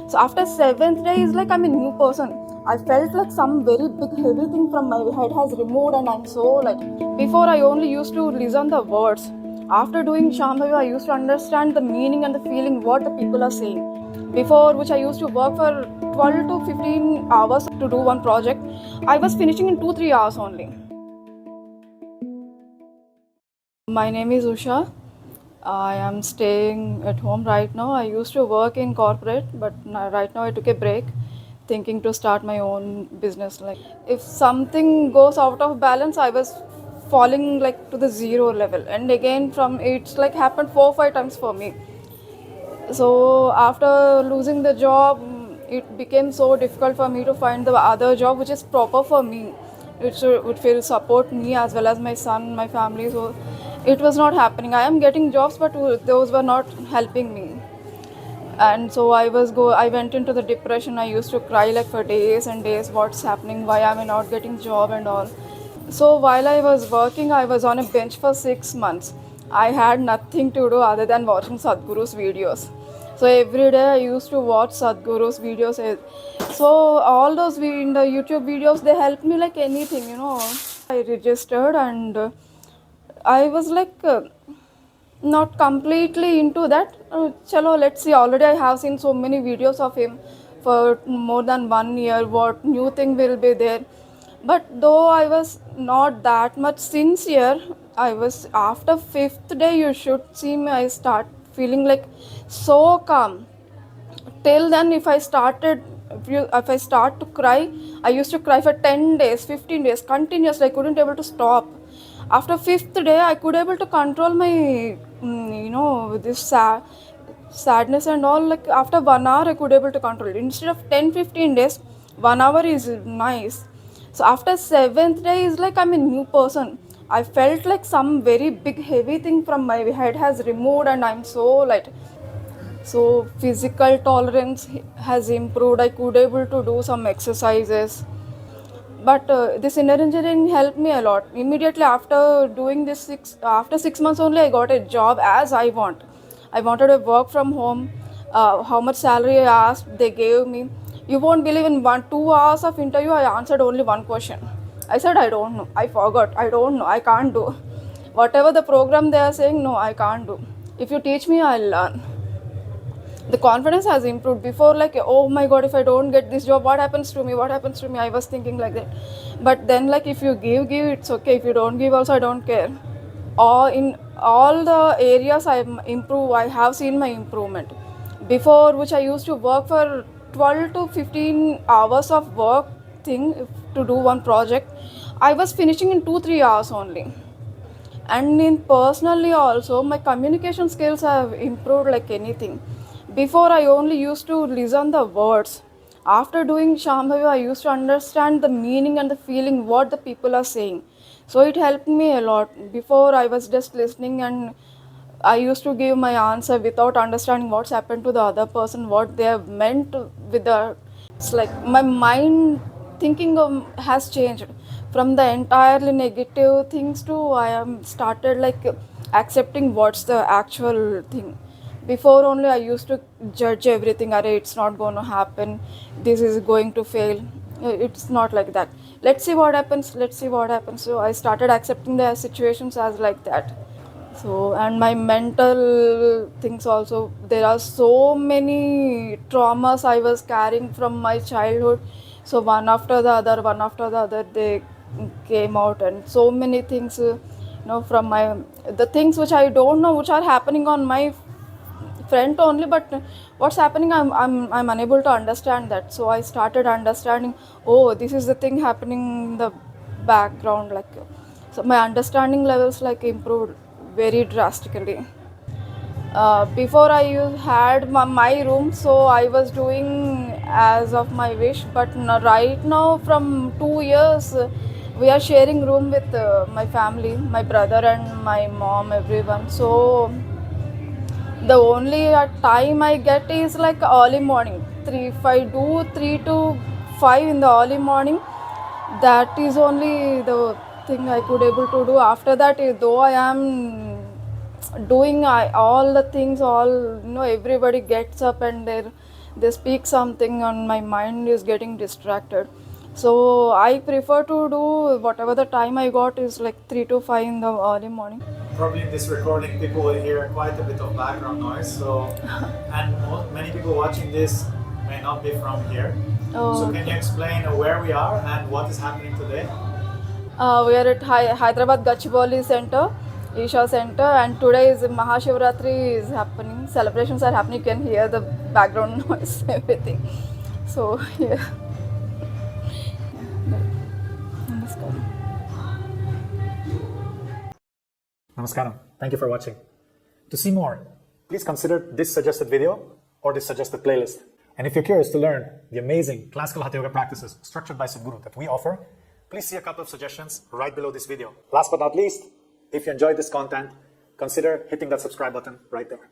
So after seventh day is like I'm a new person. I felt like some very big heavy thing from my head has removed, and I'm so like, before I only used to listen the words. After doing Shambhavi, I used to understand the meaning and the feeling what the people are saying. Before which I used to work for 12 to 15 hours to do one project, I was finishing in 2-3 hours only. My name is Usha. I am staying at home right now. I used to work in corporate, but right now I took a break, thinking to start my own business. Like if something goes out of balance, I was falling like to the zero level, and again from it's like happened 4-5 times for me. So after losing the job, it became so difficult for me to find the other job which is proper for me, which would feel support me as well as my son, my family. So it was not happening. I am getting jobs, but those were not helping me. And so I went into the depression. I used to cry like for days and days. What's happening? Why am I not getting job and all? So while I was working, I was on a bench for 6 months. I had nothing to do other than watching Sadhguru's videos. So every day I used to watch Sadhguru's videos. So all those in the YouTube videos, they helped me like anything. I registered, and I was like not completely into that. Chalo, let's see. Already I have seen so many videos of him for more than 1 year. What new thing will be there? But though I was not that much sincere, I was after fifth day. You should see me. I start feeling like so calm. Till then, if I start to cry, I used to cry for 10 days, 15 days continuously. I couldn't able to stop. After fifth day, I could able to control my this sadness and all. Like after 1 hour, I could able to control it. Instead of 10-15 days, 1 hour is nice. So after seventh day is like I'm a new person. I felt like some very big heavy thing from my head has removed, and I'm so light. So physical tolerance has improved. I could able to do some exercises. But this inner engineering helped me a lot. Immediately after doing this after 6 months only, I got a job as I wanted to work from home. How much salary I asked, they gave me. You won't believe, in 1-2 hours of interview, I answered only one question. I said I don't know, I forgot, I don't know, I can't do. Whatever the program they are saying, no, I can't do. If you teach me, I'll learn. The confidence has improved. Before, like, oh my god, if I don't get this job, what happens to me, I was thinking like that. But then, like, if you give, it's okay. If you don't give also, I don't care. Or in all the areas I improve, I have seen my improvement. Before which I used to work for 12 to 15 hours of work thing to do one project, I was finishing in 2-3 hours only. And in personally also, my communication skills have improved like anything. Before I only used to listen the words. After doing Shambhavi, I used to understand the meaning and the feeling what the people are saying. So it helped me a lot. Before I was just listening, and I used to give my answer without understanding what's happened to the other person, what they have meant with the. It's like my mind thinking has changed from the entirely negative things to I am started like accepting what's the actual thing. Before only I used to judge everything. Array, it's not going to happen. This is going to fail. It's not like that. Let's see what happens. Let's see what happens. So I started accepting the situations as like that. So, and my mental things also, there are so many traumas I was carrying from my childhood. So one after the other, they came out, and so many things, from the things which I don't know, which are happening on my front only, but what's happening, I'm unable to understand that. So I started understanding, oh, this is the thing happening in the background, like, so my understanding levels like improved very drastically. Before I had my room, so I was doing as of my wish. But right now, from 2 years, we are sharing room with my family, my brother and my mom, everyone. So the only time I get is like early morning. If I do 3 to 5 in the early morning, that is only the thing I could able to do. After that, though I am doing all the things, everybody gets up and they're they speak something and my mind is getting distracted. So I prefer to do whatever the time I got is like 3 to 5 in the early morning. Probably in this recording, people will hear quite a bit of background noise. So, and many people watching this may not be from here. So, can you explain where we are and what is happening today? We are at Hyderabad Gachibowli Center, Isha Center, and today is Mahashivratri is happening. Celebrations are happening. You can hear the background noise, everything. So yeah. Namaskar. Namaskaram. Thank you for watching. To see more, please consider this suggested video or this suggested playlist. And if you're curious to learn the amazing classical Hatha Yoga practices structured by Sadhguru that we offer, please see a couple of suggestions right below this video. Last but not least, if you enjoyed this content, consider hitting that subscribe button right there.